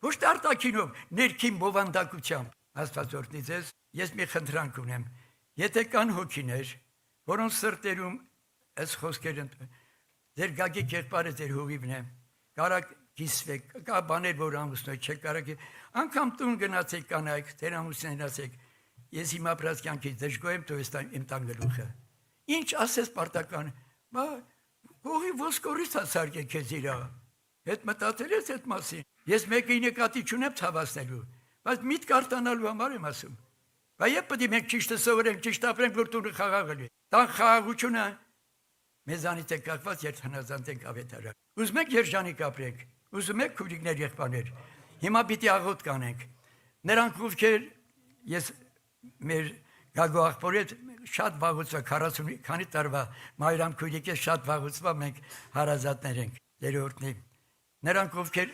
Ոչ թե արտաքինով, ներքին բովանդակությամբ։ Աստված օրհնի ձեզ, ես մի խնդրանք ունեմ։ Եթե կան հոգիներ, որոնց սրտերում այս խոսքերը ձեր գագիկ եղբայրը ձեր հովիվն է, կարակ կիսվեք, կա բաներ, որ ամուսնոյ չեք կարող, անգամ տուն գնացեք կանայք, դեր ամուսնեն ասեք, ես հիմա ապրած կյանքից դժգոհ եմ, թող ես իմ տան գլուխը։ Ինչ ասես պարտական, բա հողի ոսկորից հասարկեք քեզ իրա։ Հետ մտածել ես այդ մասին։ Ես մեկի նկատի չունեմ ցավացնելու, բայց միտք արտանալու համար եմ ասում։ Բայց երբ պետք է մենք ճիշտը սովորենք, ճիշտ ապրենք, որ տունը խաղաղ լինի։ Տան խաղաղությունը մեզանից է կախված, երբ հնազանդ ենք ավետարան։ Ուզում եք երջանիկ ապրենք, ուզում եք քույրիկներ, եղբայրներ։ Հիմա պիտի աղոտ կանենք։ Նրանք ովքեր ես մեր գագո աղբորը շատ վաղուց 40 քանի տարվա մայրամ քույրիկը շատ վաղուց մենք հարազատներ ենք երրորդնի։ Նրանք ովքեր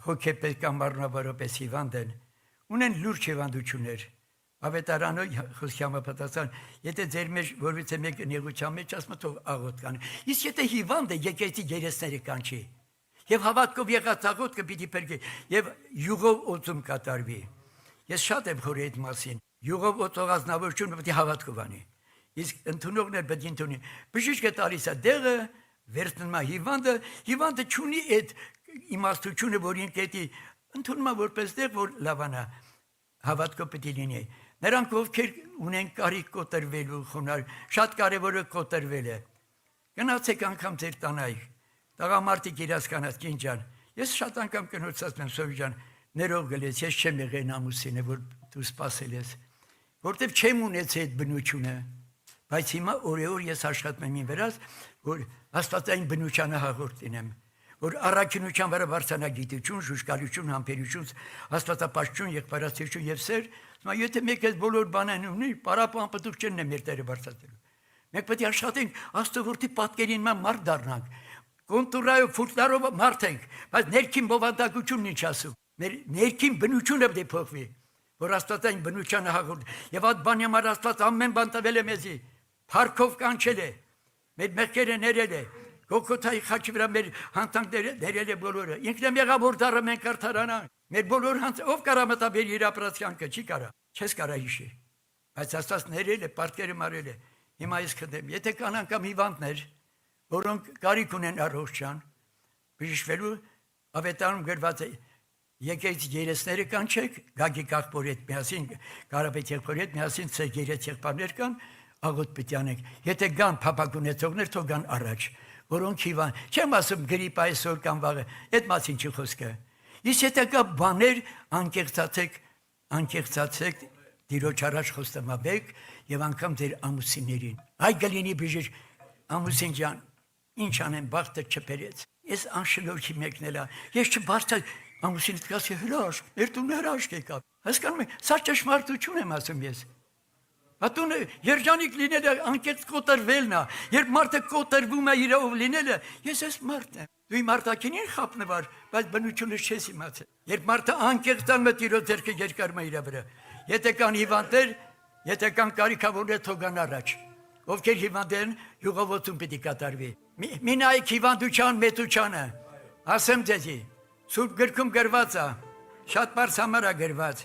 հոգեպես կամ մարմնավորապես հիվանդ են, ունեն լուրջ հիվանդություններ։ Ավետարանո խոսքի համապատասխան, եթե ձեր մեջ որևիցե մեկ նեղության մեջ ասում թող աղոտ կան։ Իսկ եթե հիվանդ է, եկեղեցի երեսները կանչի։ Եվ հավատքով եղած աղոթքը պիտի բերգի եւ յուղով օծում կատարվի։ Ես շատ եմ խորի այդ մասին։ Յուղով օծող ազնվորությունը պիտի հավատքով անի։ Իսկ ընդունողն էլ պետք է ընդունի։ Բժիշկը տալիս է դեղը, վերցնում է հիվանդը չունի այդ իմաստությունը, որ ինքը դա ընդունում է որպես դեղ, որ լավանա։ Հավատքով պետք է լինի։ Նրանք ովքեր ունեն կարիք կոտրվելու խոնար, շատ կարևորը կոտրվել է։ Գնացեք անգամ ձեր տանայք։ Տղամարդիկ իրաց կանած կին ջան, ես շատ անգամ կնոց ասում եմ Սովի ջան, ներող գլես, ես չեմ եղել ամուսինը, որ դու սպասել ես, որտեվ չեմ ունեցել այդ բնությունը, բայց հիմա օրեօր ես աշխատում եմ ին վրաս, որ աստվածային բնությանը հաղորդ լինեմ, որ առաքինության վրա բարձրանա գիտություն, ժուժկալություն, համբերություն, աստվածապաշտություն, եղբայրացիություն եւ սեր, եթե մեկ այս բոլոր բանան ունի, պարապան պտուղ չեն մեր Տերը բարձրացնելու։ Մենք պետք է աշխատենք Աստծո պատկերին մարդ դառնանք։ Կոնտուրայով, ֆուտլարով մարդ ենք, բայց ներքին բովանդակությունն ինչ ասում։ Մեր ներքին բնությունը պետք է փոխվի, որ աստվածային բնությանը հաղորդ։ Եվ այդ բանի համար Աստված ամեն բան տվել է մեզի, փառքով կանչել է, մեր մեղքերը ներել է, Գողգոթայի խաչի վրա մեր հանցանքները ներել է բոլորը։ Ինքն է եղավ որ դառը մենք արդարանանք։ Մեր բոլոր ով կարա մտաբեր իր ապրած կյանքը, չի կարա, չես կարա հիշի։ Բայց Աստված ներել է, պարտքերը մարել է։ Հիմա ես քննեմ, եթե կան անգամ հիվանդներ, որոնք կարիք ունեն առողջության, բժշկվելու ավետարանում գրված է, եկեք երեսները կանչեք, Գագիկ աղբորի հետ միասին, Կարապետ եղբորի հետ միասին ցեք երես եղբայրներ կան, աղոտ պետք է անենք։ Եթե կան փափակ ունեցողներ, թող գան առաջ, որոնք հիվանդ, չեմ ասում գրիպ այսօր կամ վաղը, այդ մասին չի խոսքը։ Իսկ եթե կա բաներ, անկեղծացեք Տիրոջ առաջ խոստումաբեք եւ անգամ ձեր ամուսիններին։ Այ գլինի բժիշկ, ամուսին ջան, ինչ անեմ, բախտը չբերեց։ Ես անշնորհքի մեկն էլա։ Ես չբարձր ամուսինից կասի հրաշք, երտուն հրաշք եկավ։ Հասկանում եք, սա ճշմարտություն եմ ասում ես։ Ատուն երջանիկ լինելը անկեղծ կոտրվելն է։ Երբ մարդը կոտրվում է իրով լինելը, ես ես մարդ եմ։ Դու իմ արտաքինին խափնվար, բայց բնությունը չես իմացել։ Երբ մարդը անկեղծան մը Տիրոջ ձեռքը երկարում է իր վրա։ Եթե կան հիվանդներ, եթե կան կարիքավորներ, թող գան առաջ։ Ովքեր հիվանդ են, յուղովոցում պիտի կատարվի։ Մի նայեք հիվանդության մեծությանը։ Ասեմ ձեզի, Սուրբ գրքում գրված է, շատ բարձ համար է գրված։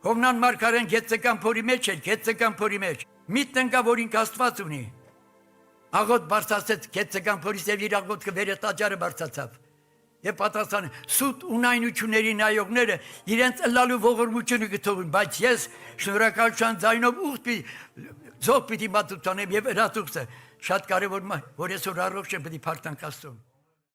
Հովնան մարգարեն գեցական փորի մեջ էր, գեցական փորի մեջ։ Միտն ընկա, որ ինք Աստված ունի։ Աղոտ բարձրացեց գեցական փորից եւ իր աղոտքը վերը տաճարը բարձրացավ։ Եվ պատասխանը սուտ ունայնությունների նայողները իրենց ըլլալու ողորմությունը գտողին, բայց ես շնորհակալության ձայնով զոհ պիտի մատուցանեմ եւ հրացուցը շատ կարեւոր որ այսօր առողջ եմ պիտի փառտանք Աստծուն։